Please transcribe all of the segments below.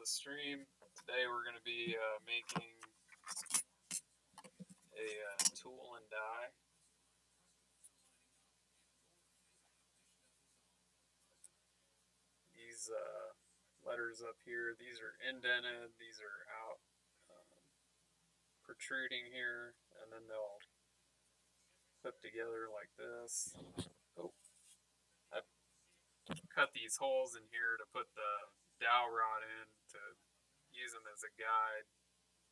the stream. Today we're going to be making a tool and die. These letters up here, these are indented, these are out protruding here, and then they'll clip together like this. Oh, I've cut these holes in here to put the dowel rod in to use them as a guide,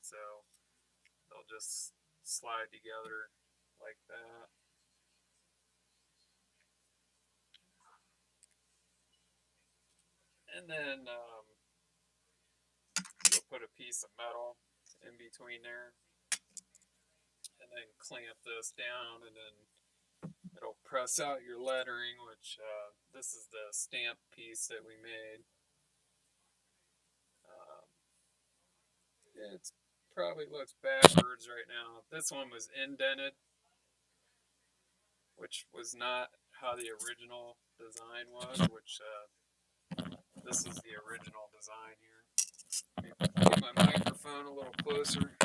so they'll just slide together like that. And then you'll put a piece of metal in between there and then clamp this down, and then it'll press out your lettering, which this is the stamp piece that we made. It probably looks backwards right now. This one was indented, which was not how the original design was, which this is the original design here. Get my microphone a little closer.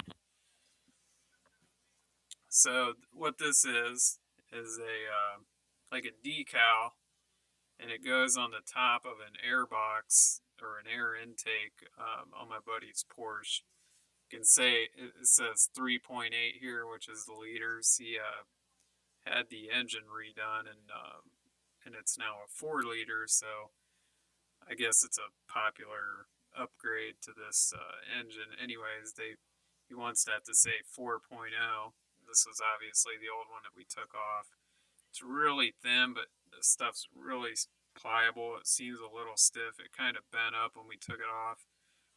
So what this is a like a decal, and it goes on the top of an air box or an air intake on my buddy's Porsche. You can say it says 3.8 here, which is the liters. He had the engine redone, and it's now a 4 liter. So I guess it's a popular upgrade to this engine. Anyways, he wants that to say 4.0. This was obviously the old one that we took off. It's really thin, but the stuff's really pliable. It seems a little stiff. It kind of bent up when we took it off.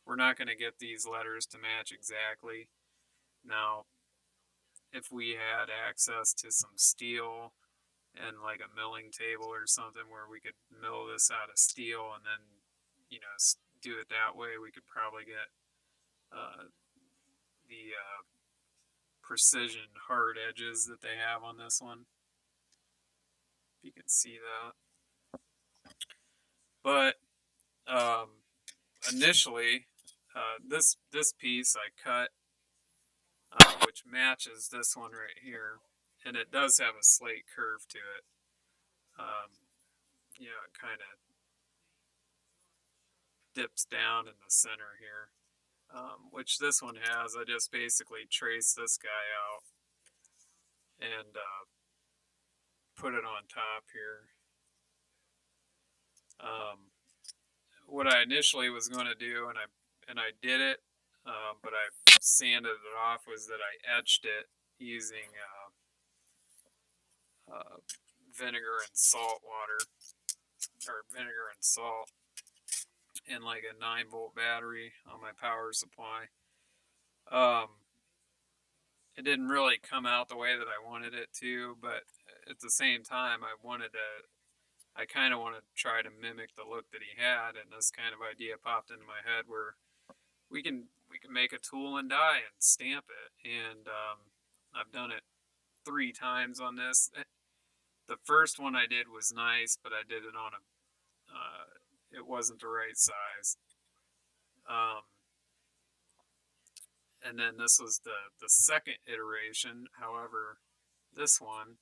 We're not going to get these letters to match exactly. Now, if we had access to some steel and like a milling table or something where we could mill this out of steel and then, do it that way, we could probably get the precision hard edges that they have on this one. If you can see that. But initially, this piece I cut, which matches this one right here, and it does have a slight curve to it. It kind of dips down in the center here, which this one has. I just basically traced this guy out and put it on top here. What I initially was going to do, and I did it, but I sanded it off, was that I etched it using vinegar and salt water, or vinegar and salt, in like a 9-volt battery on my power supply. It didn't really come out the way that I wanted it to, but at the same time, I kind of wanted to try to mimic the look that he had, and this kind of idea popped into my head where we can make a tool and die and stamp it. And I've done it 3 times on this. The first one I did was nice, but I did it on it wasn't the right size. And then this was the second iteration. However, this one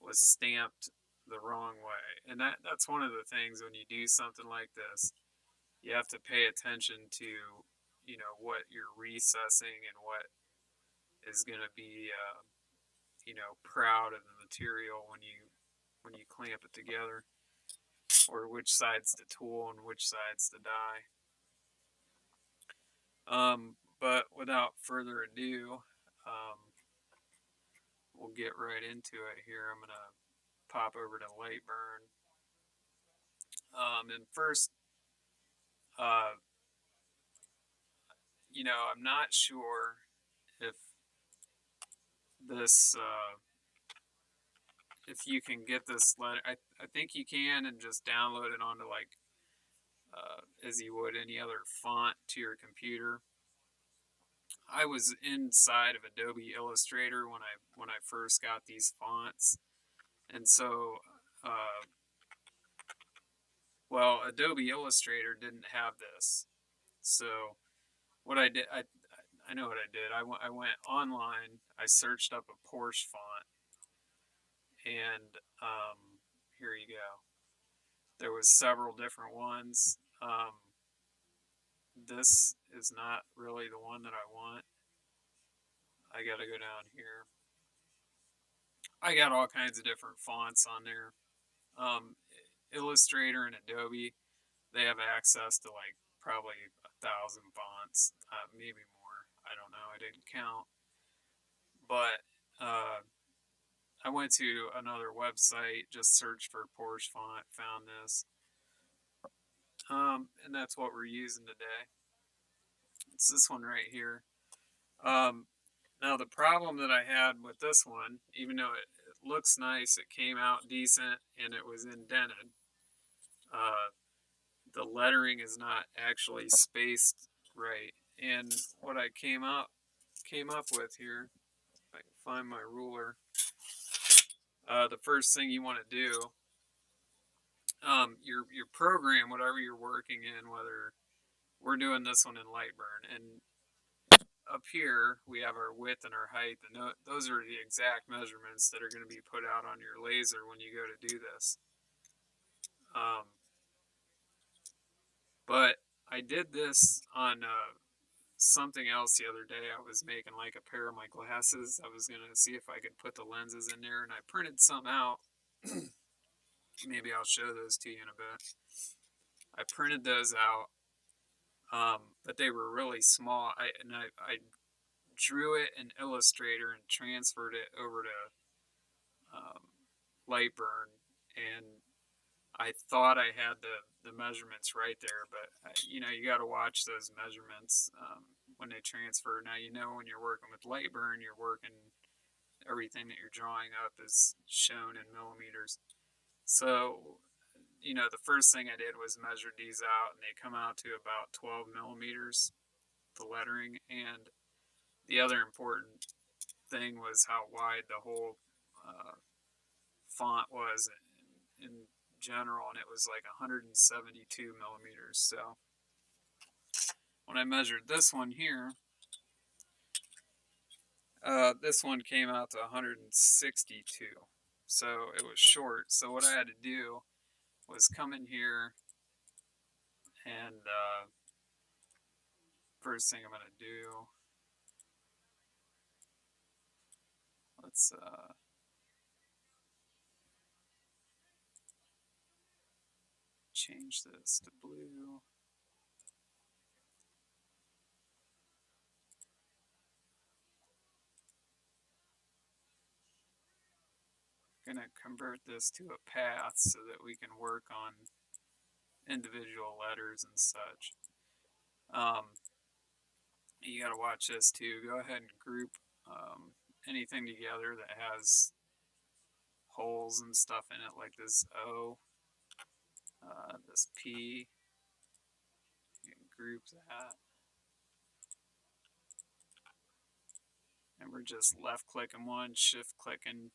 was stamped the wrong way. And that's one of the things when you do something like this. You have to pay attention to, what you're recessing and what is going to be, proud of the material when you clamp it together, or which side's the tool and which side's the die. But without further ado, we'll get right into it here. I'm going to pop over to light burn. And first, I'm not sure if this, if you can get this letter. I think you can, and just download it onto as you would any other font to your computer. I was inside of Adobe Illustrator when I first got these fonts, and so Adobe Illustrator didn't have this. So what I did, I know what I did. I went online. I searched up a Porsche font, and here you go. There was several different ones. This is not really the one that I want. I got to go down here. I got all kinds of different fonts on there. Um, Illustrator and Adobe, they have access to like probably 1,000 fonts, maybe more. I don't know. I didn't count. But I went to another website, just searched for Porsche font, found this. And that's what we're using today. It's this one right here. Um, Now the problem that I had with this one, even though it looks nice, it came out decent and it was indented. Uh, the lettering is not actually spaced right. And what I came up with here, if I can find my ruler, the first thing you want to do, your program, whatever you're working in, whether we're doing this one in Lightburn, and up here we have our width and our height, and those are the exact measurements that are going to be put out on your laser when you go to do this. But I did this on something else the other day. I was making like a pair of my glasses. I was going to see if I could put the lenses in there, and I printed some out. Maybe I'll show those to you in a bit. I printed those out, but they were really small. I drew it in Illustrator and transferred it over to Lightburn, and I thought I had the measurements right there, but you know, you got to watch those measurements when they transfer. Now, you know, when you're working with Lightburn, you're working, everything that you're drawing up is shown in millimeters. So, you know, the first thing I did was measure these out, and they come out to about 12 millimeters, the lettering. And the other important thing was how wide the whole font was in general, and it was like 172 millimeters. So when I measured this one here, this one came out to 162. So it was short. So what I had to do was come in here, and first thing I'm going to do, let's change this to blue. Going to convert this to a path so that we can work on individual letters and such. You got to watch this too. Go ahead and group anything together that has holes and stuff in it, like this O, this P. You can group that. And we're just left clicking one, shift clicking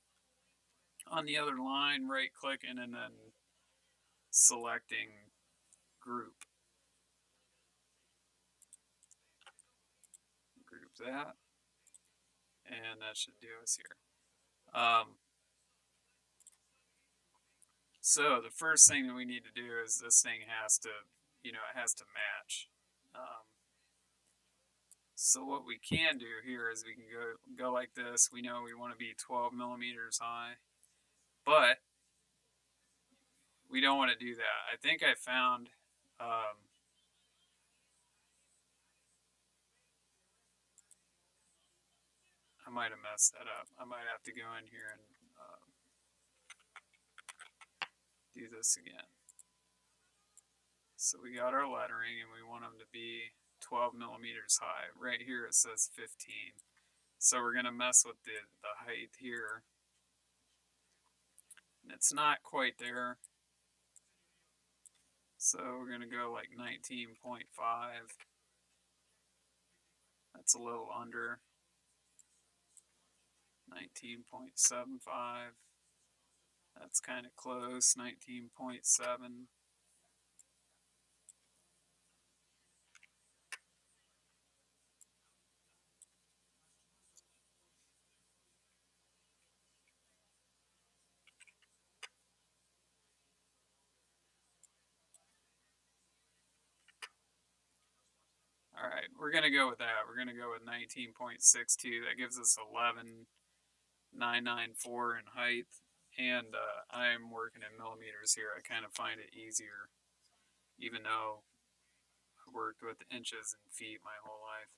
on the other line, right clicking, and then selecting group. Group that. And that should do us here. So the first thing that we need to do is this thing has to, you know, it has to match. So what we can do here is we can go like this. We know we want to be 12 millimeters high, but we don't want to do that. I think I found I might have messed that up. I might have to go in here and do this again. So we got our lettering, and we want them to be 12 millimeters high. Right here it says 15. So we're going to mess with the height here. And it's not quite there. So we're going to go like 19.5. That's a little under. 19.75. That's kind of close. 19.7. right, we're going to go with that. We're going to go with 19.62. That gives us 11,994 in height. And I'm working in millimeters here. I kind of find it easier, even though I worked with inches and feet my whole life.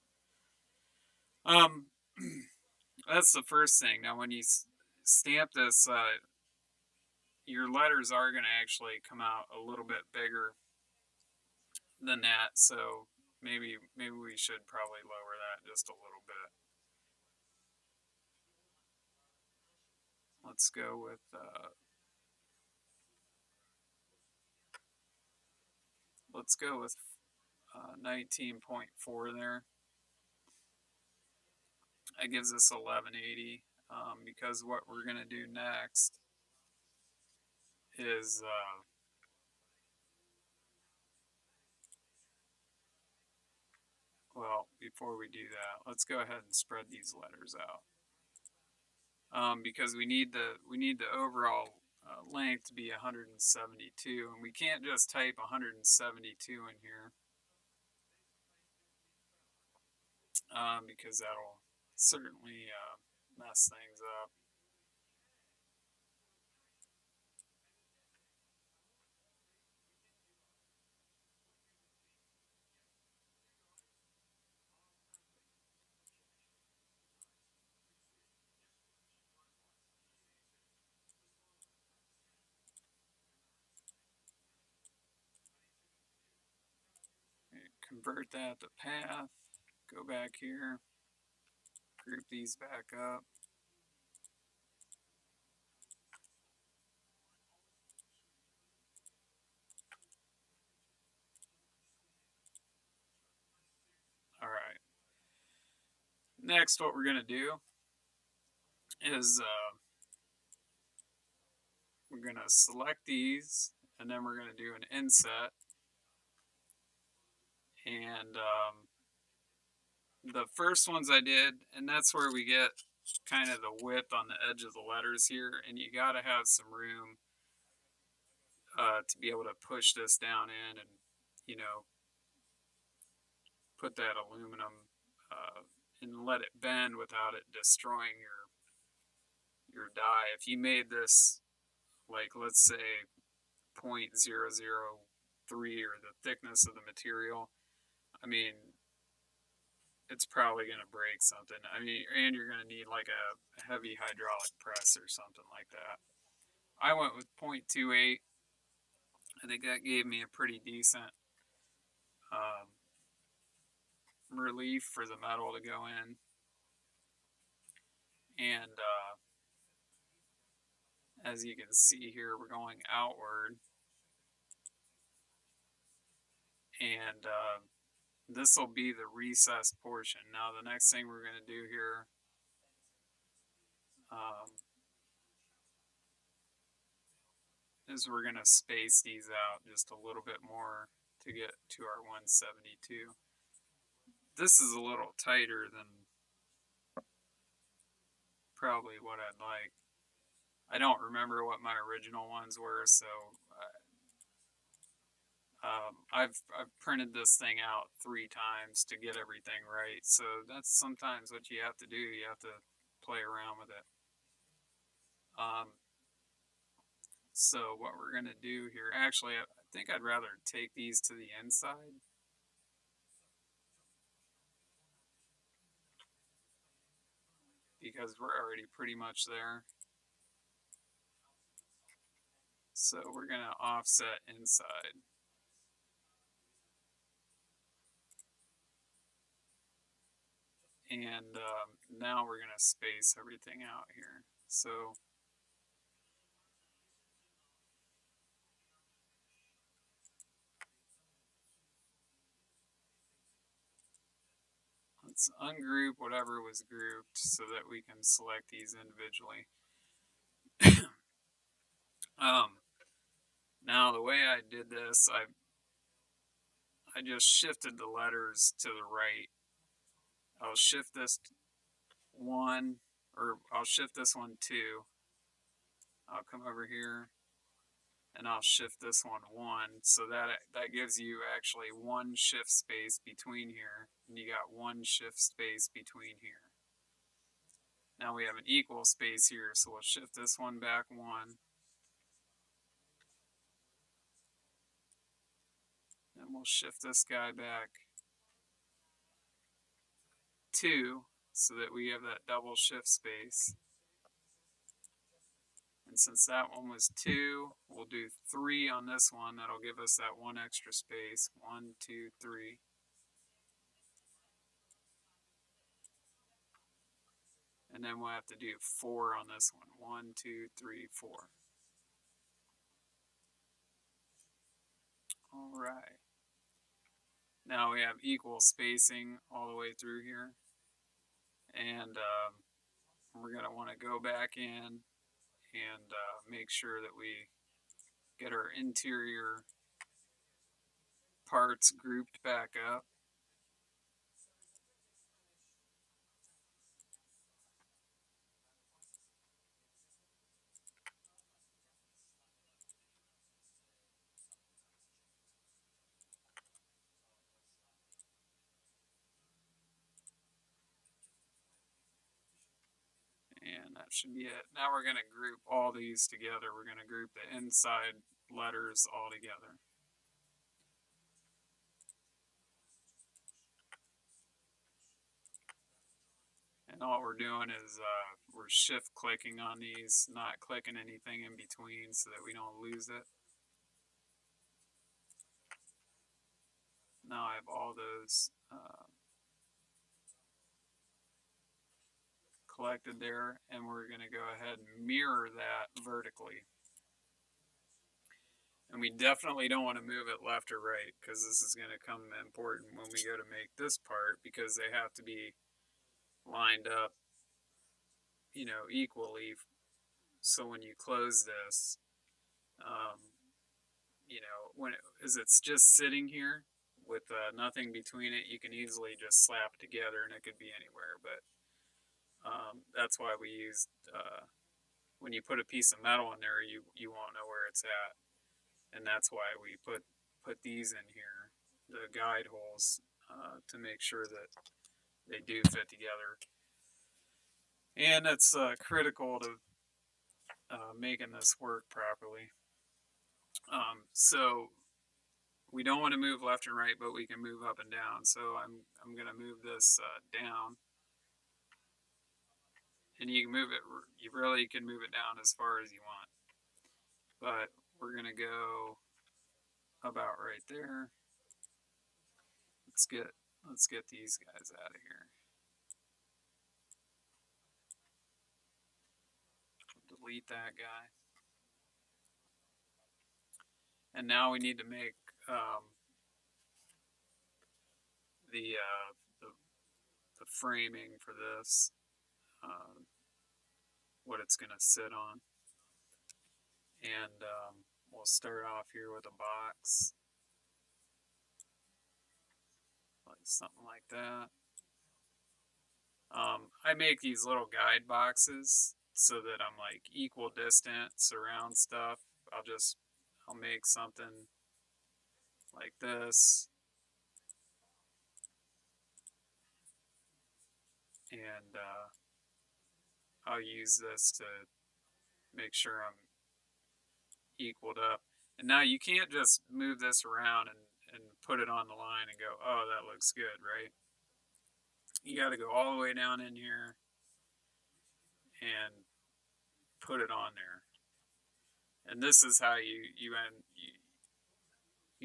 That's the first thing. Now, when you stamp this, your letters are going to actually come out a little bit bigger than that. So maybe we should probably lower that just a little bit. Let's go with 19.4 there. That gives us 1180. Because what we're going to do next is well, before we do that, let's go ahead and spread these letters out. Because we need the overall length to be 172, and we can't just type 172 in here, because that'll certainly mess things up. Convert that to path, go back here, group these back up. All right. Next, what we're going to do is we're going to select these, and then we're going to do an inset. And the first ones I did, and that's where we get kind of the width on the edge of the letters here, and you got to have some room to be able to push this down in and, you know, put that aluminum and let it bend without it destroying your die. If you made this, like, let's say 0.003 or the thickness of the material, I mean, it's probably going to break something. I mean, and you're going to need like a heavy hydraulic press or something like that. I went with 0.28. I think that gave me a pretty decent relief for the metal to go in. And as you can see here, we're going outward. And this will be the recessed portion. Now, the next thing we're going to do here is we're going to space these out just a little bit more to get to our 172. This is a little tighter than probably what I'd like. I don't remember what my original ones were, so I've printed this thing out 3 times to get everything right. So that's sometimes what you have to do. You have to play around with it. So what we're going to do here, actually, I think I'd rather take these to the inside. Because we're already pretty much there. So we're going to offset inside. And now we're going to space everything out here. So let's ungroup whatever was grouped so that we can select these individually. Now the way I did this, I just shifted the letters to the right. I'll shift this 1, or I'll shift this one 2. I'll come over here, and I'll shift this one 1, so that gives you actually 1 shift space between here, and you got 1 shift space between here. Now we have an equal space here, so we'll shift this one back 1, and we'll shift this guy back 2, so that we have that double shift space. And since that one was 2, we'll do 3 on this one. That'll give us that 1 extra space. 1, 2, 3. And then we'll have to do 4 on this one. 1, 2, 3, 4. All right. Now we have equal spacing all the way through here. And we're going to want to go back in and make sure that we get our interior parts grouped back up. And that should be it. Now we're going to group all these together. We're going to group the inside letters all together. And all we're doing is we're shift clicking on these, not clicking anything in between so that we don't lose it. Now I have all those collected there, and we're going to go ahead and mirror that vertically. And we definitely don't want to move it left or right, because this is going to come important when we go to make this part, because they have to be lined up, you know, equally. So when you close this, you know, as it's just sitting here with nothing between it, you can easily just slap it together, and it could be anywhere. But that's why we used, when you put a piece of metal in there, you won't know where it's at. And that's why we put these in here, the guide holes, to make sure that they do fit together. And it's critical to making this work properly. So we don't want to move left and right, but we can move up and down. So I'm going to move this down. And you can move it, you really can move it down as far as you want. But we're going to go about right there. Let's get these guys out of here. Delete that guy. And now we need to make the framing for this, what it's going to sit on. And we'll start off here with a box, like something like that. I make these little guide boxes so that I'm like equal distance around stuff. I'll make something like this, and I'll use this to make sure I'm equaled up. And now you can't just move this around and put it on the line and go, oh, that looks good, right? You got to go all the way down in here and put it on there. And this is how you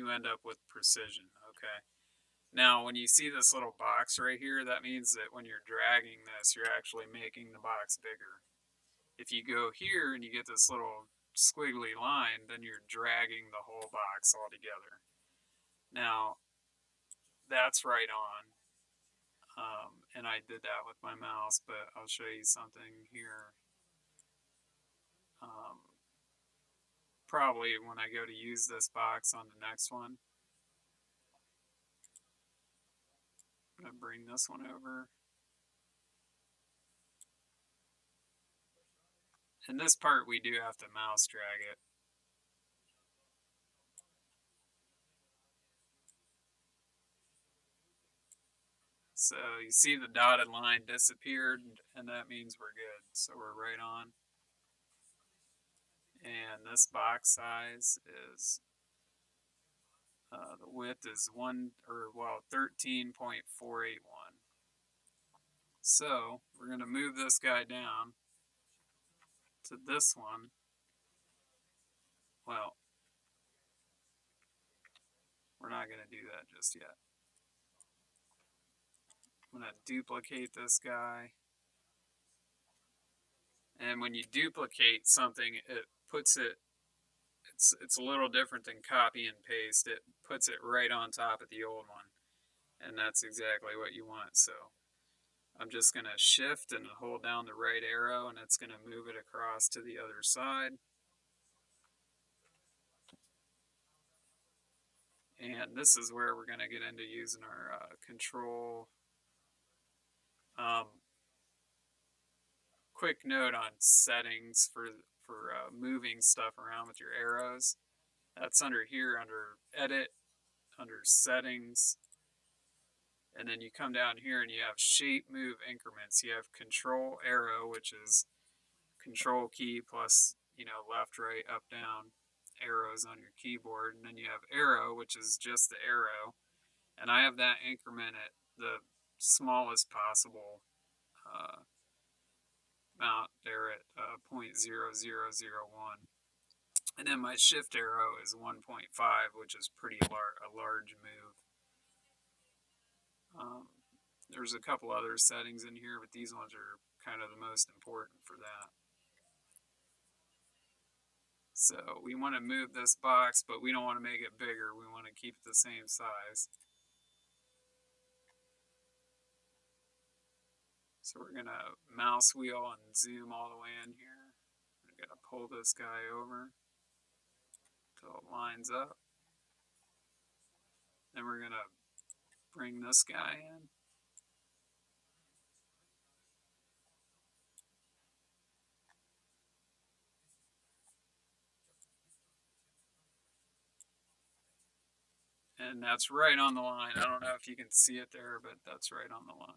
end up with precision, okay? Now, when you see this little box right here, that means that when you're dragging this, you're actually making the box bigger. If you go here and you get this little squiggly line, then you're dragging the whole box all together. Now, that's right on. And I did that with my mouse, but I'll show you something here. Probably when I go to use this box on the next one. I'm going to bring this one over. And this part we do have to mouse drag it. So you see the dotted line disappeared, and that means we're good. So we're right on. And this box size is the width is 13.481. So we're going to move this guy down to this one. Well, we're not going to do that just yet. I'm going to duplicate this guy. And when you duplicate something, it puts it, it's a little different than copy and paste. It puts it right on top of the old one. And that's exactly what you want. So I'm just going to shift and hold down the right arrow, and it's going to move it across to the other side. And this is where we're going to get into using our control. Quick note on settings for moving stuff around with your arrows. That's under here, under Edit, under Settings. And then you come down here and you have Shape Move Increments. You have Control Arrow, which is Control key plus, left, right, up, down arrows on your keyboard. And then you have Arrow, which is just the arrow. And I have that increment at the smallest possible amount there at 0.0001. And then my shift arrow is 1.5, which is a large move. There's a couple other settings in here, but these ones are kind of the most important for that. So we want to move this box, but we don't want to make it bigger. We want to keep it the same size. So we're going to mouse wheel and zoom all the way in here. We're going to pull this guy over until it lines up. Then we're going to bring this guy in. And that's right on the line. I don't know if you can see it there, but that's right on the line.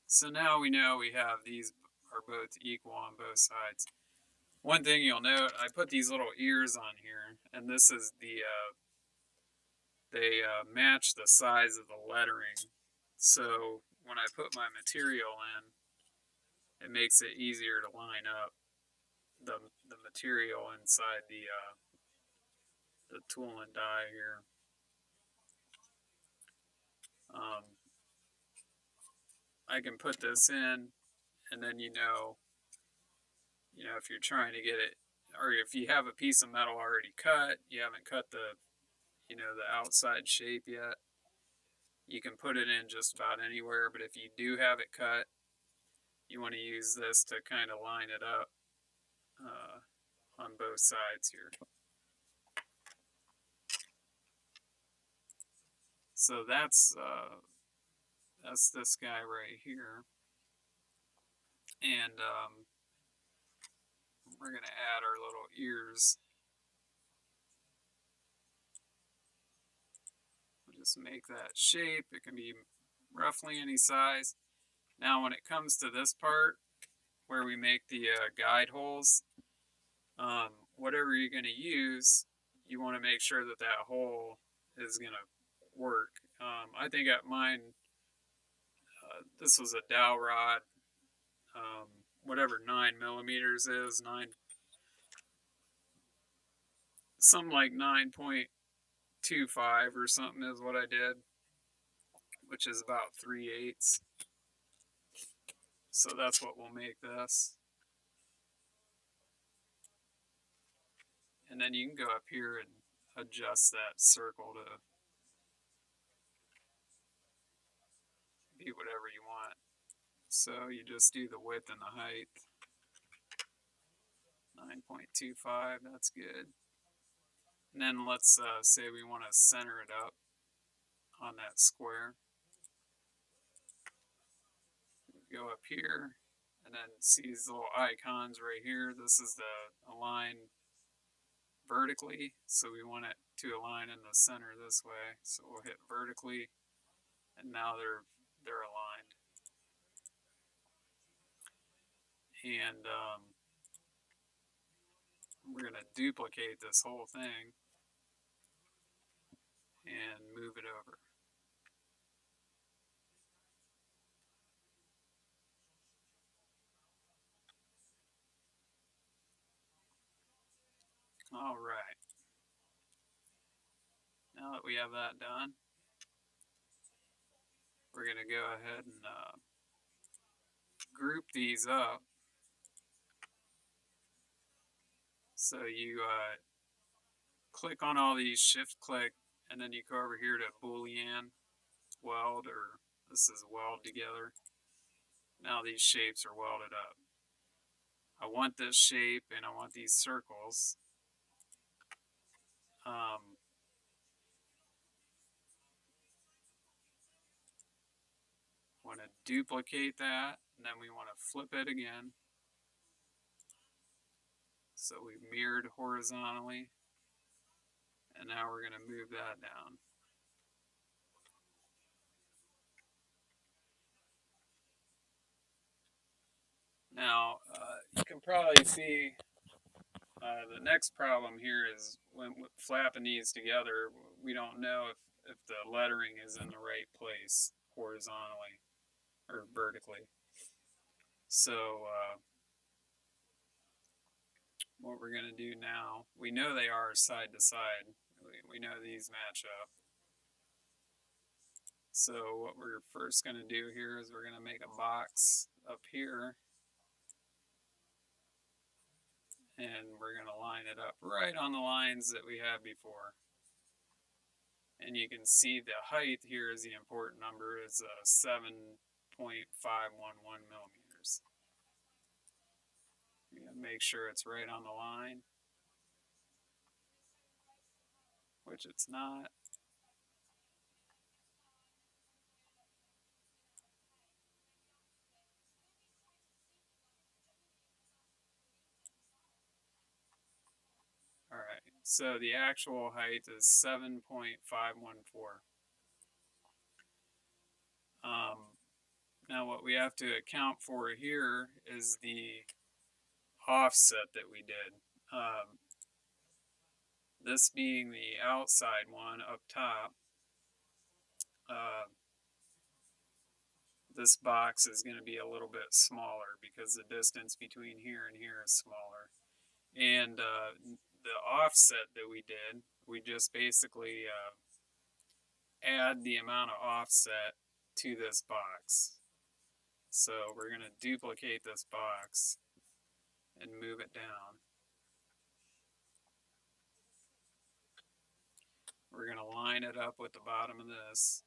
So now we know we have these are both equal on both sides. One thing you'll note, I put these little ears on here, and this is they match the size of the lettering. So when I put my material in, it makes it easier to line up the material inside the tool and die here. I can put this in, and then if you're trying to get it, or if you have a piece of metal already cut, you haven't cut the outside shape yet, you can put it in just about anywhere. But if you do have it cut, you want to use this to kind of line it up on both sides here. So that's this guy right here, and we're going to add our little ears. We'll just make that shape. It can be roughly any size. Now when it comes to this part where we make the guide holes, whatever you're going to use, you want to make sure that that hole is going to work. I think at mine, this was a dowel rod, whatever 9 millimeters is, something like 9.25 or something is what I did, which is about 3/8. So that's what will make this. And then you can go up here and adjust that circle to be whatever you want. So you just do the width and the height. 9.25, that's good. And then let's say we want to center it up on that square. Go up here, and then see these little icons right here. This is the align vertically, so we want it to align in the center this way. So we'll hit vertically, and now they're aligned. And we're going to duplicate this whole thing and move it over. All right. Now that we have that done, we're going to go ahead and group these up. So you click on all these, shift click, and then you go over here to Boolean weld, or this is weld together. Now these shapes are welded up. I want this shape and I want these circles. Want to duplicate that, and then we want to flip it again. So we mirrored horizontally, and now we're going to move that down. Now, you can probably see the next problem here is when flapping these together, we don't know if the lettering is in the right place horizontally or vertically. So what we're going to do now, we know they are side to side. We know these match up. So what we're first going to do here is we're going to make a box up here, and we're going to line it up right on the lines that we had before. And you can see the height here is the important number, is 7.511 millimeters. You're going to make sure it's right on the line, which it's not. All right, so the actual height is 7.514. Now what we have to account for here is the offset that we did. This being the outside one up top, this box is going to be a little bit smaller because the distance between here and here is smaller. And the offset that we did, we just basically add the amount of offset to this box. So we're going to duplicate this box and move it down. We're going to line it up with the bottom of this.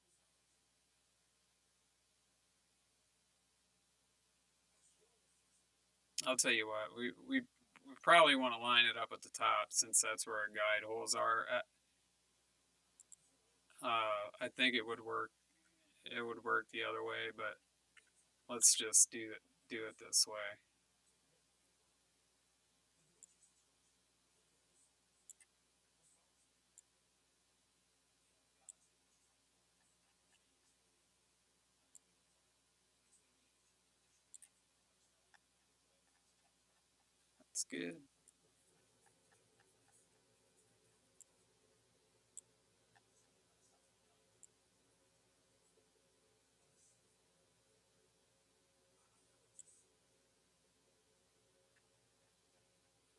I'll tell you what, we probably want to line it up at the top since that's where our guide holes are. I think it would work. It would work the other way, but let's just do it this way. That's good.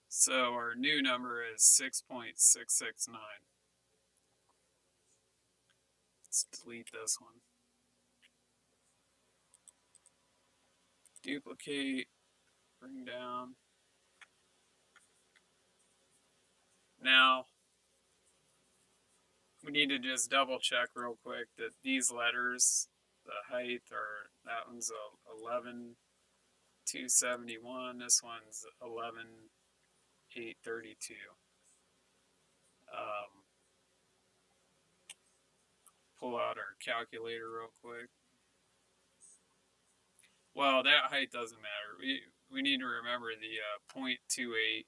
So our new number is 6.669. Let's delete this one. Duplicate, bring down. Now, we need to just double check real quick that these letters, the height, are, that one's 11,271, this one's 11,832. Pull out our calculator real quick. Well, that height doesn't matter. We need to remember the 0.28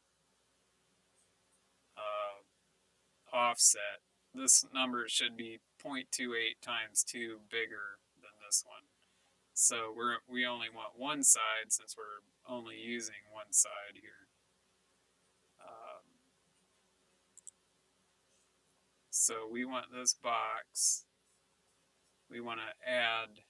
offset. This number should be 0.28 times 2 bigger than this one. So we only want one side since we're only using one side here. So we want this box, we want to add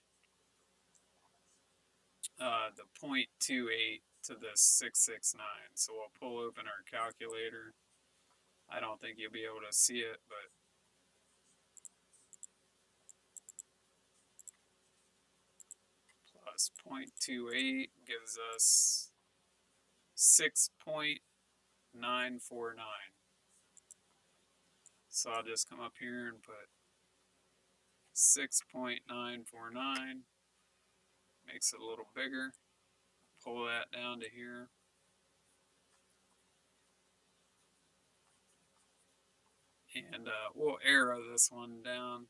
the 0.28 to this 669. So we'll pull open our calculator. I don't think you'll be able to see it, but plus 0.28 gives us 6.949. So I'll just come up here and put 6.949. Makes it a little bigger. Pull that down to here. And we'll arrow this one down.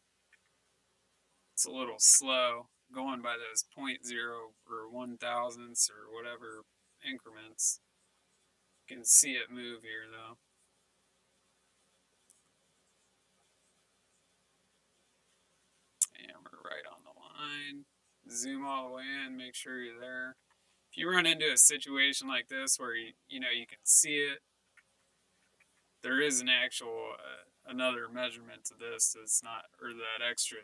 It's a little slow going by those 0.0 or 1,000ths or whatever increments. You can see it move here though. And we're right on the line. Zoom all the way in, make sure you're there. If you run into a situation like this where you can see it, there is an actual another measurement to this. It's not, or that extra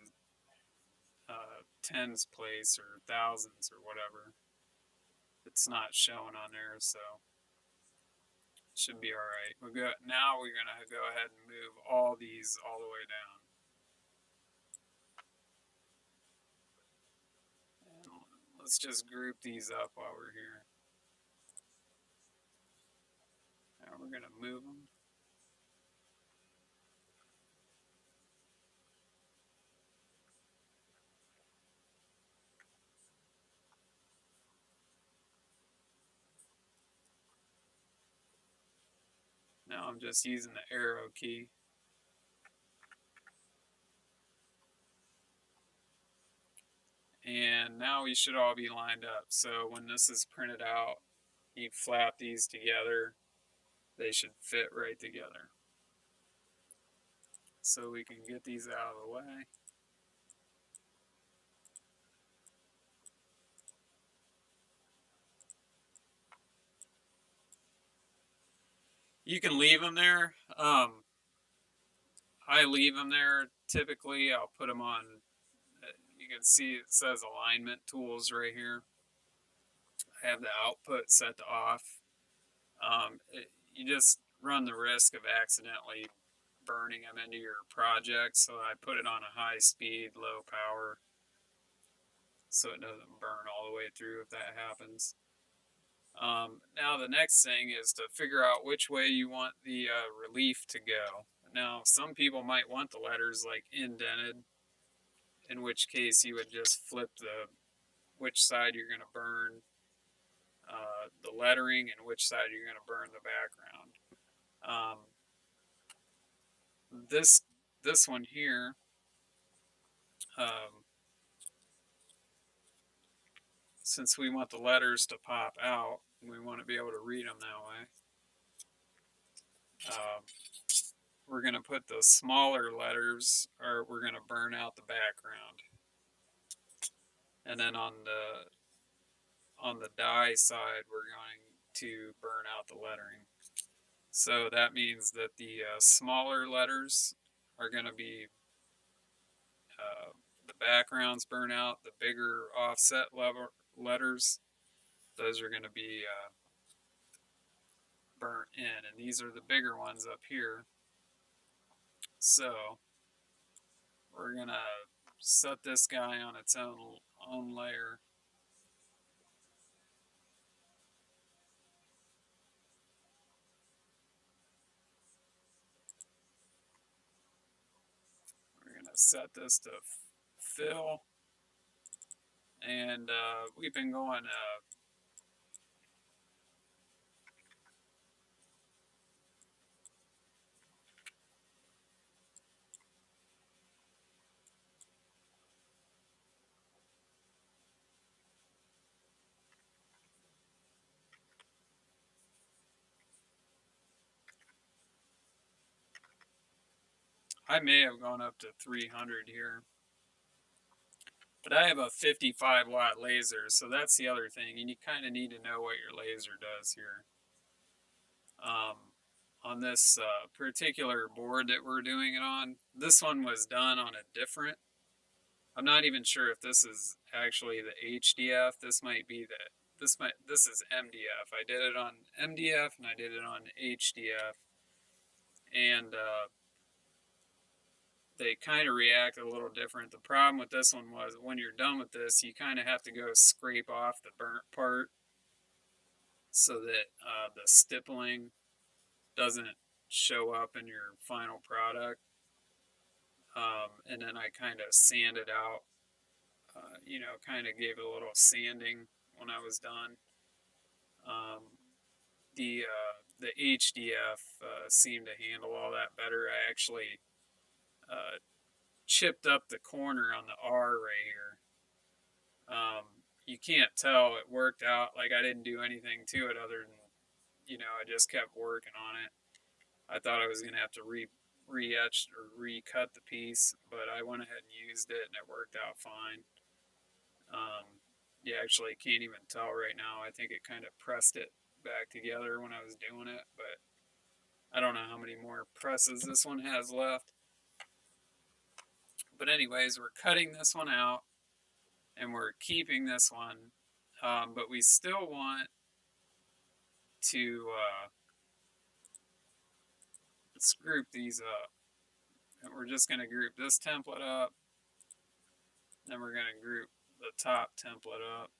tens place or thousands or whatever. It's not showing on there, so it should be all right. Now we're gonna go ahead and move all these all the way down. And let's just group these up while we're here. Now we're gonna move them. Now I'm just using the arrow key. And now we should all be lined up. So when this is printed out, you flap these together. They should fit right together. So we can get these out of the way. You can leave them there. I leave them there. Typically, I'll put them on. You can see it says alignment tools right here. I have the output set to off. You just run the risk of accidentally burning them into your project, so I put it on a high speed, low power, so it doesn't burn all the way through if that happens. Now the next thing is to figure out which way you want the relief to go. Now some people might want the letters like indented, in which case you would just flip which side you're going to burn the lettering and which side you're going to burn the background. This one here, since we want the letters to pop out, we want to be able to read them that way. We're going to put the smaller letters, or we're going to burn out the background. And then on the die side, we're going to burn out the lettering. So that means that the smaller letters are going to be the backgrounds burn out. The bigger offset letters, those are going to be burnt in. And these are the bigger ones up here. So we're going to set this guy on its own layer. We're going to set this to fill. And we've been going I may have gone up to 300 here. But I have a 55 watt laser, so that's the other thing. And you kind of need to know what your laser does here. Um, on this particular board that we're doing it on, this one was done on a different. I'm not even sure if this is actually the HDF. This might be the this is MDF. I did it on MDF and I did it on HDF, and they kind of react a little different. The problem with this one was when you're done with this, you kind of have to go scrape off the burnt part so that the stippling doesn't show up in your final product. And then I kind of sanded out, kind of gave it a little sanding when I was done. The HDF seemed to handle all that better. I actually chipped up the corner on the R right here. You can't tell it worked out. Like I didn't do anything to it other than, I just kept working on it. I thought I was going to have to re-etch or recut the piece, but I went ahead and used it and it worked out fine. You actually can't even tell right now. I think it kind of pressed it back together when I was doing it, but I don't know how many more presses this one has left. But anyways, we're cutting this one out and we're keeping this one, but we still want to let's group these up. And we're just going to group this template up, then we're going to group the top template up.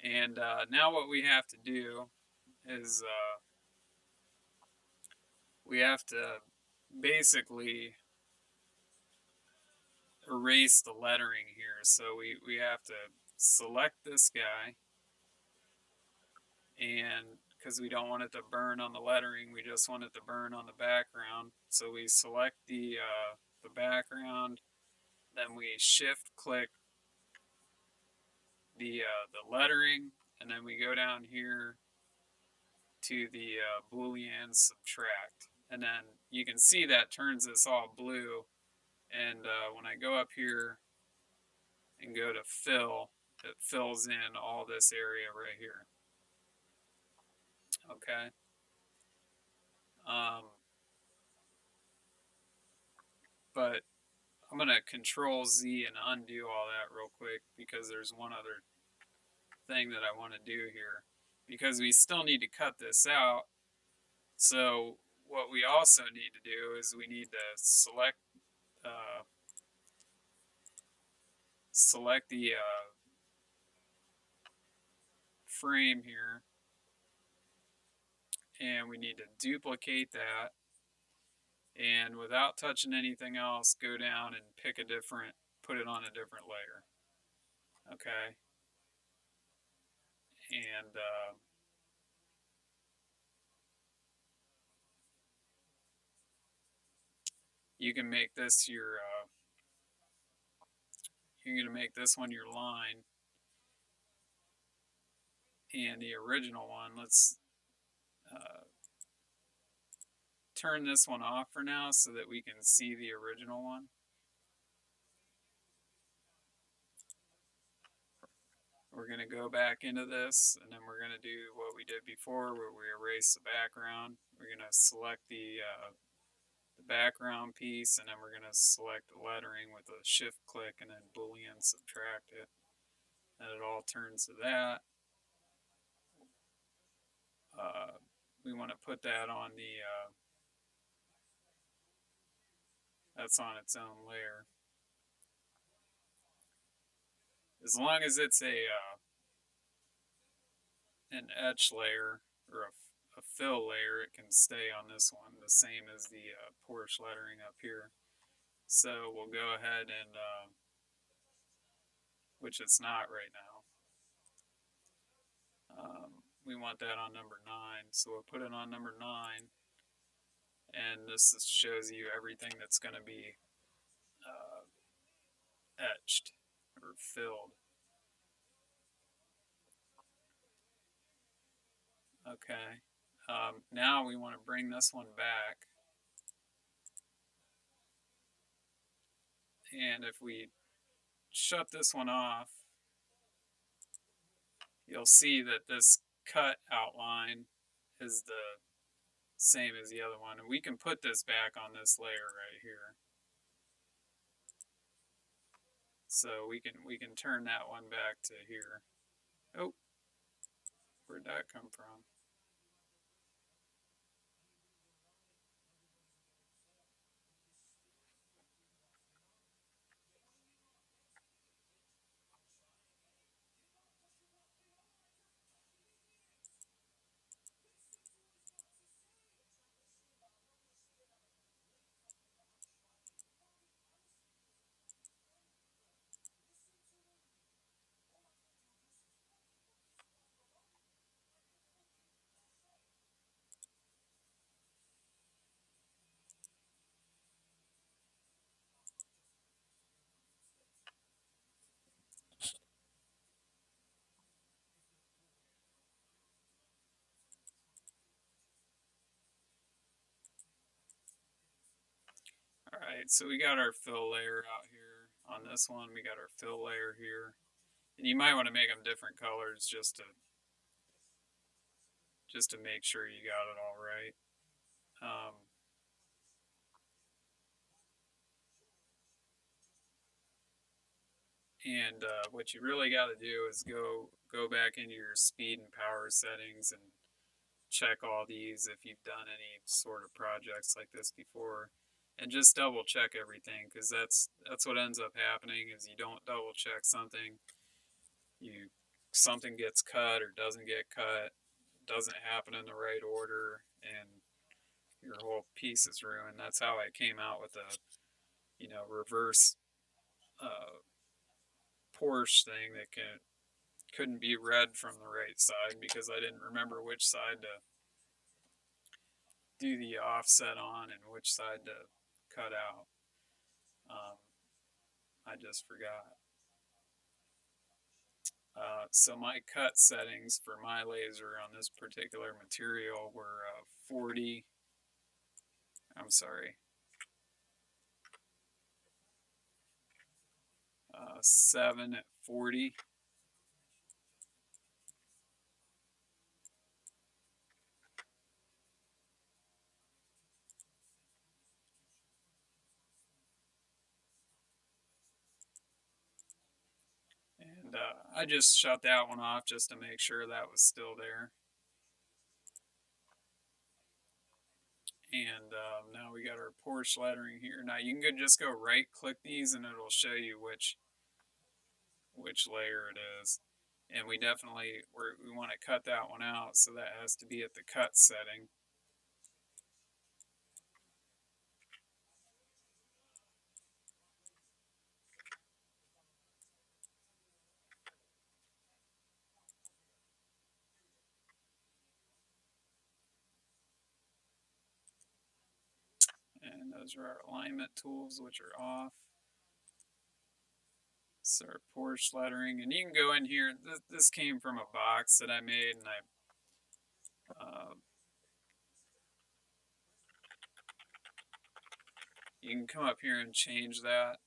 And now what we have to do is we have to basically erase the lettering here. So we have to select this guy, and because we don't want it to burn on the lettering, we just want it to burn on the background. So we select the background, then we shift click the lettering, and then we go down here to the Boolean subtract, and then you can see that turns this all blue. And when I go up here and go to fill, it fills in all this area right here. Okay. But I'm going to Control Z and undo all that real quick because there's one other thing that I want to do here. Because we still need to cut this out. So what we also need to do is we need to select the frame here, and we need to duplicate that, and without touching anything else, go down and put it on a different layer. Okay, and you can make this your you're going to make this one your line, and the original one, let's turn this one off for now so that we can see the original one. We're going to go back into this, and then we're going to do what we did before where we erase the background. We're going to select the background piece, and then we're going to select the lettering with a shift click and then Boolean subtract it. And it all turns to that. We want to put that on the, that's on its own layer. As long as it's an etch layer or a fill layer, it can stay on this one, the same as the Porsche lettering up here. So we'll go ahead and, which it's not right now. We want that on number 9, so we'll put it on number 9, and this shows you everything that's going to be etched or filled. Okay. Now we want to bring this one back, and if we shut this one off, you'll see that this cut outline is the same as the other one, and we can put this back on this layer right here. So we can turn that one back to here. Oh, where'd that come from? Alright, so we got our fill layer out here. On this one, we got our fill layer here. And you might want to make them different colors just to make sure you got it all right. What you really got to do is go back into your speed and power settings and check all these if you've done any sort of projects like this before, and just double check everything, because that's what ends up happening is you don't double check something, something gets cut or doesn't get cut, doesn't happen in the right order, and your whole piece is ruined. That's how I came out with a reverse Porsche thing that couldn't be read from the right side because I didn't remember which side to do the offset on and which side to cut out. I just forgot. So my cut settings for my laser on this particular material were 40, I'm sorry, 7 at 40. And I just shut that one off just to make sure that was still there. And now we got our Porsche lettering here. Now you can just go right click these and it'll show you which layer it is. And we definitely we want to cut that one out, so that has to be at the cut setting. And those are our alignment tools, which are off. This is our Porsche lettering, and you can go in here. This came from a box that I made, and you can come up here and change that,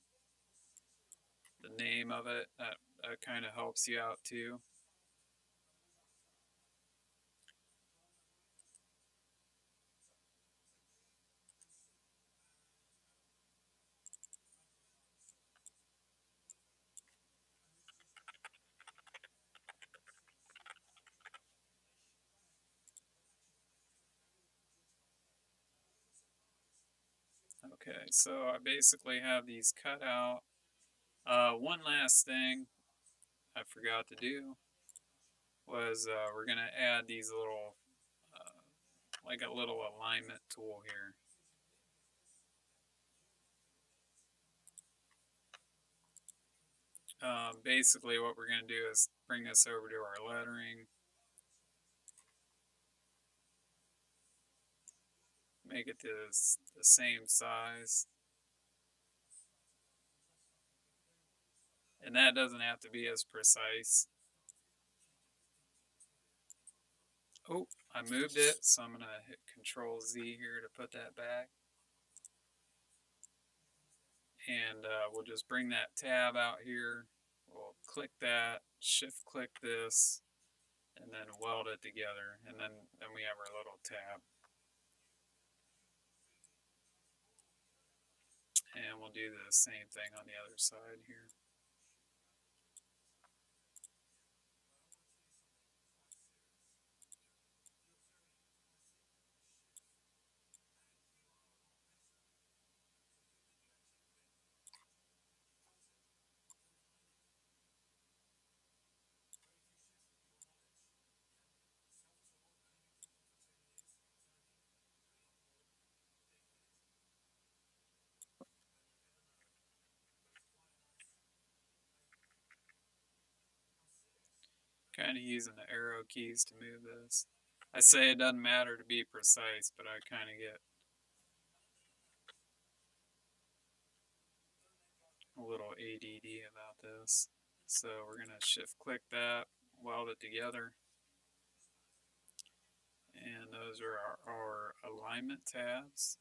the name of it. That kind of helps you out too. Okay, so I basically have these cut out. One last thing I forgot to do was we're going to add these little, like a little alignment tool here. Basically what we're going to do is bring this over to our lettering, make it to the same size, and that doesn't have to be as precise. Oh, I moved it, so I'm going to hit Control Z here to put that back. And we'll just bring that tab out here. We'll click that, shift click this, and then weld it together. And then we have our little tab. And we'll do the same thing on the other side here. Kind of using the arrow keys to move this. I say it doesn't matter to be precise, but I kind of get a little ADD about this. So we're going to shift click that, weld it together. And those are our alignment tabs.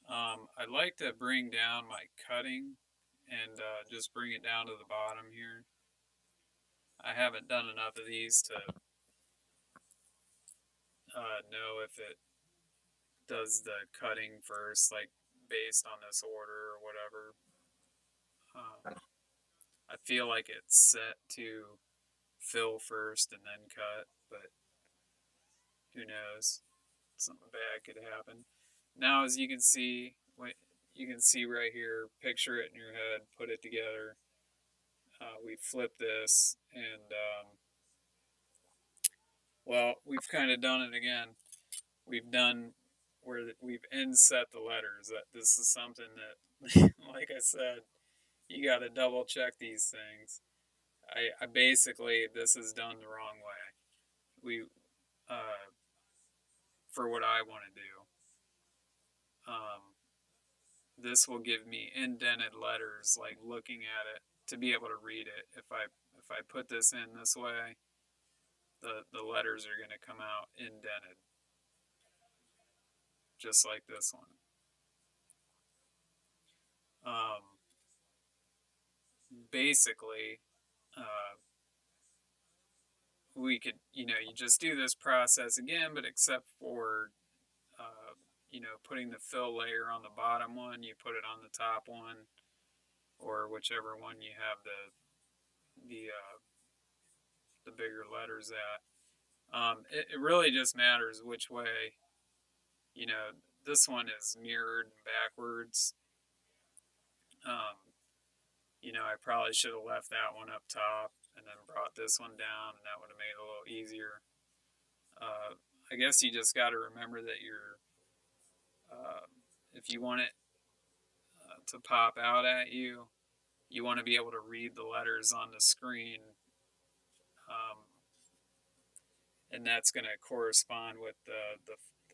I like to bring down my cutting and just bring it down to the bottom here. I haven't done enough of these to know if it does the cutting first, like based on this order or whatever. I feel like it's set to fill first and then cut, but who knows? Something bad could happen. Now, as you can see, right here, picture it in your head, put it together. We flip this, and well, we've kind of done it again. We've done where we've inset the letters. That this is something that, like I said, you got to double check these things. I basically, this is done the wrong way. We, for what I want to do. This will give me indented letters, like looking at it to be able to read it. If I put this in this way, the letters are going to come out indented, just like this one. Basically, we could, you just do this process again, but except for, putting the fill layer on the bottom one, you put it on the top one, or whichever one you have the bigger letters at. It really just matters which way, this one is mirrored backwards. I probably should have left that one up top and then brought this one down, and that would have made it a little easier. I guess you just got to remember that if you want it to pop out at you, you want to be able to read the letters on the screen, and that's going to correspond with the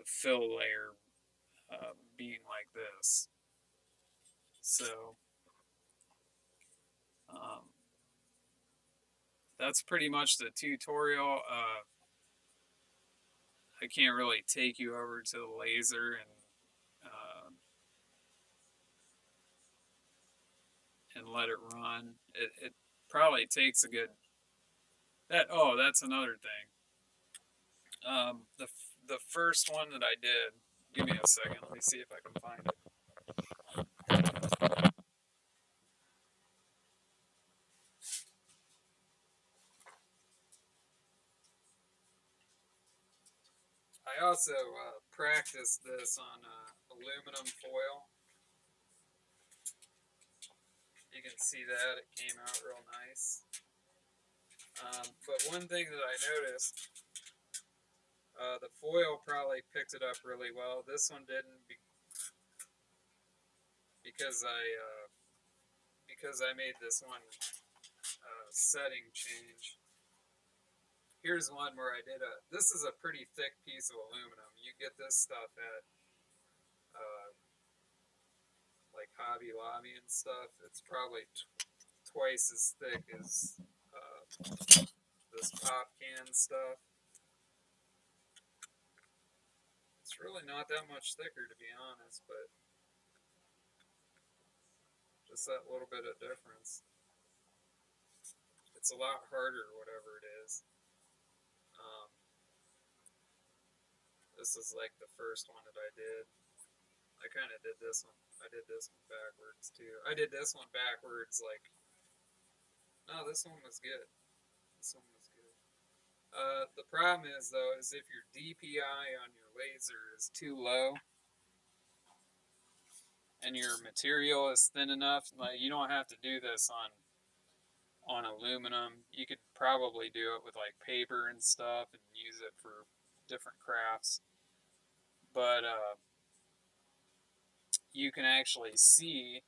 fill layer being like this. So that's pretty much the tutorial. I can't really take you over to the laser and let it run. It probably takes a good that's another thing. The first one that I did. Give me a second. Let me see if I can find it. I also practiced this on aluminum foil. You can see that it came out real nice. But one thing that I noticed, the foil probably picked it up really well. This one didn't, because I made this one setting change. Here's one where I did this is a pretty thick piece of aluminum. You get this stuff at like Hobby Lobby and stuff. It's probably twice as thick as this pop can stuff. It's really not that much thicker, to be honest, but just that little bit of difference. It's a lot harder, whatever it is. Um, this is like the first one that I did. I kind of did this one. I did this one backwards too. I did this one backwards. Like, no, this one was good. This one was good. The problem is though, is if your DPI on your laser is too low, and your material is thin enough, like you don't have to do this on aluminum. You could probably do it with like paper and stuff and use it for different crafts. But you can actually see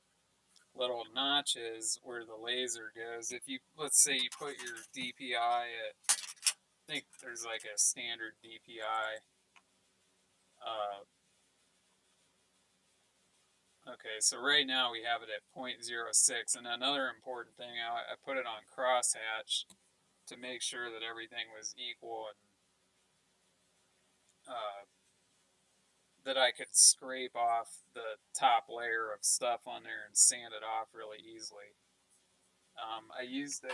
little notches where the laser goes. If you, let's say you put your DPI at, I think there's like a standard DPI. Okay, so right now we have it at 0.06, and another important thing, I put it on crosshatch to make sure that everything was equal and that I could scrape off the top layer of stuff on there and sand it off really easily. I used a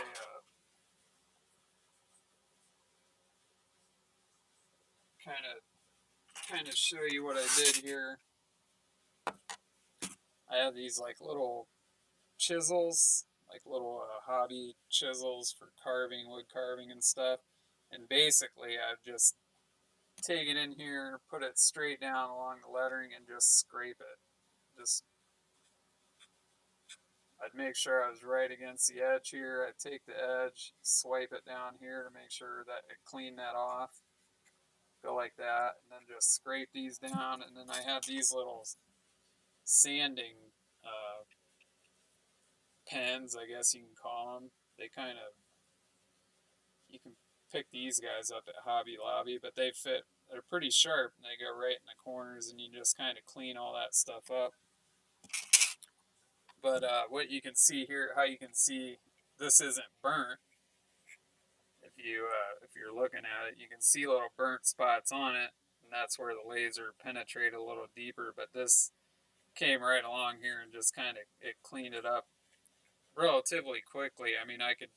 kind of show you what I did here. I have these like little chisels, like little hobby chisels for carving, wood carving and stuff. And basically I've just taken in here, put it straight down along the lettering and just scrape it. Just, I'd make sure I was right against the edge here. I'd take the edge, swipe it down here to make sure that it cleaned that off. Go like that, and then just scrape these down. And then I have these little sanding pens, I guess you can call them. They kind of, you can pick these guys up at Hobby Lobby, but they fit, they're pretty sharp, and they go right in the corners, and you just kind of clean all that stuff up. But what you can see here, how you can see this isn't burnt. If you're looking at it, you can see little burnt spots on it, and that's where the laser penetrated a little deeper. But this came right along here and just kind of, it cleaned it up relatively quickly. I mean, I could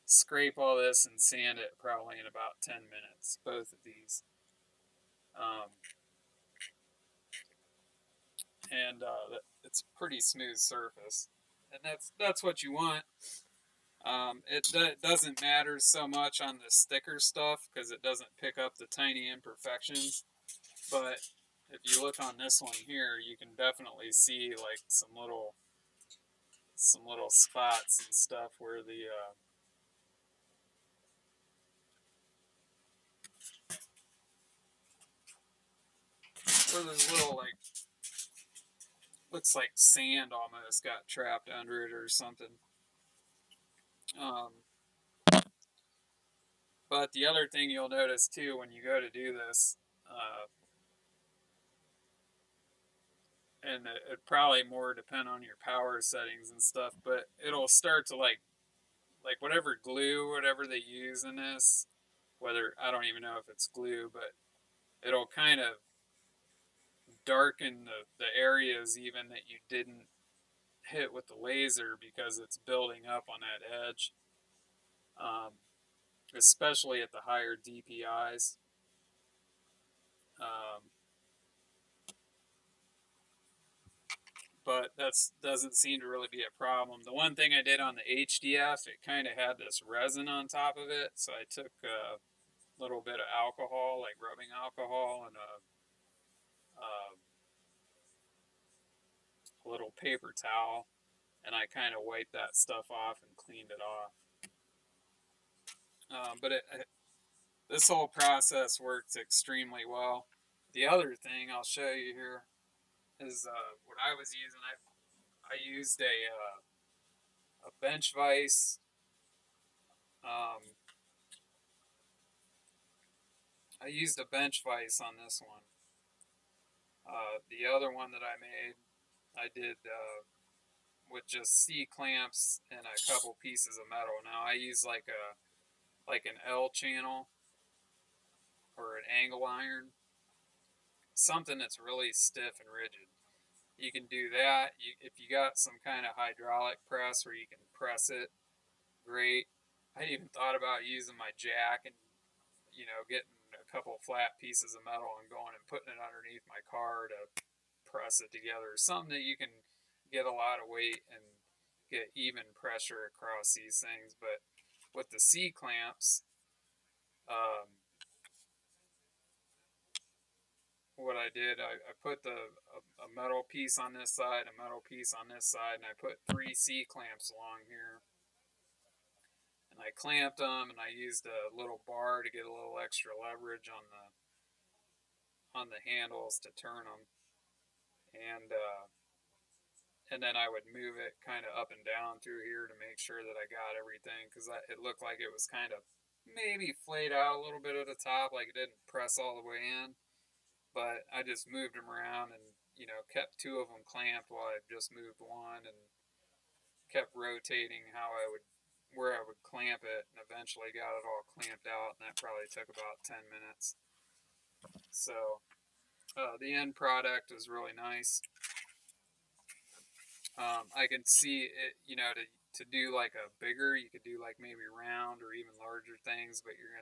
scrape all this and sand it probably in about 10 minutes, both of these. And it's a pretty smooth surface, and that's what you want. It doesn't matter so much on the sticker stuff because it doesn't pick up the tiny imperfections, but if you look on this one here, you can definitely see like some little spots and stuff where there's little like, looks like sand almost got trapped under it or something. But the other thing you'll notice too when you go to do this, and it probably more depend on your power settings and stuff, but it'll start to like whatever glue, whatever they use in this, whether, I don't even know if it's glue, but it'll kind of darken the areas even that you didn't hit with the laser because it's building up on that edge, especially at the higher DPIs. But that doesn't seem to really be a problem. The one thing I did on the HDF, it kind of had this resin on top of it, so I took a little bit of alcohol, like rubbing alcohol, and a little paper towel, and I kind of wiped that stuff off and cleaned it off. But this whole process works extremely well. The other thing I'll show you here is what I was using. I used a bench vise. I used a bench vise on this one. The other one that I made, I did with just C clamps and a couple pieces of metal. Now I use like an L channel or an angle iron, something that's really stiff and rigid. You can do that. If you got some kind of hydraulic press where you can press it, great. I even thought about using my jack and getting a couple flat pieces of metal and going and putting it underneath my car to press it together. Something that you can get a lot of weight and get even pressure across these things. But with the C clamps, um, what I did, I put a metal piece on this side, a metal piece on this side, and I put 3 C clamps along here. And I clamped them, and I used a little bar to get a little extra leverage on the handles to turn them. And then I would move it kind of up and down through here to make sure that I got everything, because it looked like it was kind of maybe flayed out a little bit at the top, like it didn't press all the way in. But I just moved them around and kept 2 of them clamped while I just moved one, and kept rotating where I would clamp it, and eventually got it all clamped out, and that probably took about 10 minutes. So the end product is really nice. I can see it, to do like a bigger, you could do like maybe round or even larger things, but you're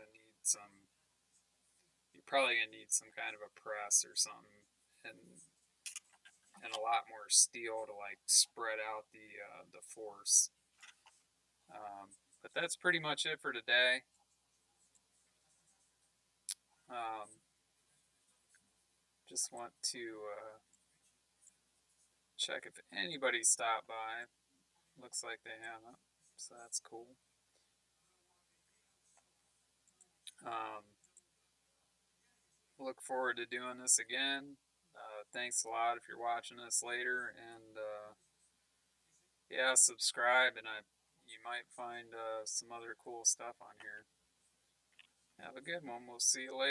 probably gonna need some kind of a press or something, and a lot more steel to like spread out the force. But that's pretty much it for today. Just want to check if anybody stopped by. Looks like they haven't, so that's cool. Look forward to doing this again. Thanks a lot if you're watching this later, and yeah, subscribe, and you might find some other cool stuff on here. Have a good one. We'll see you later.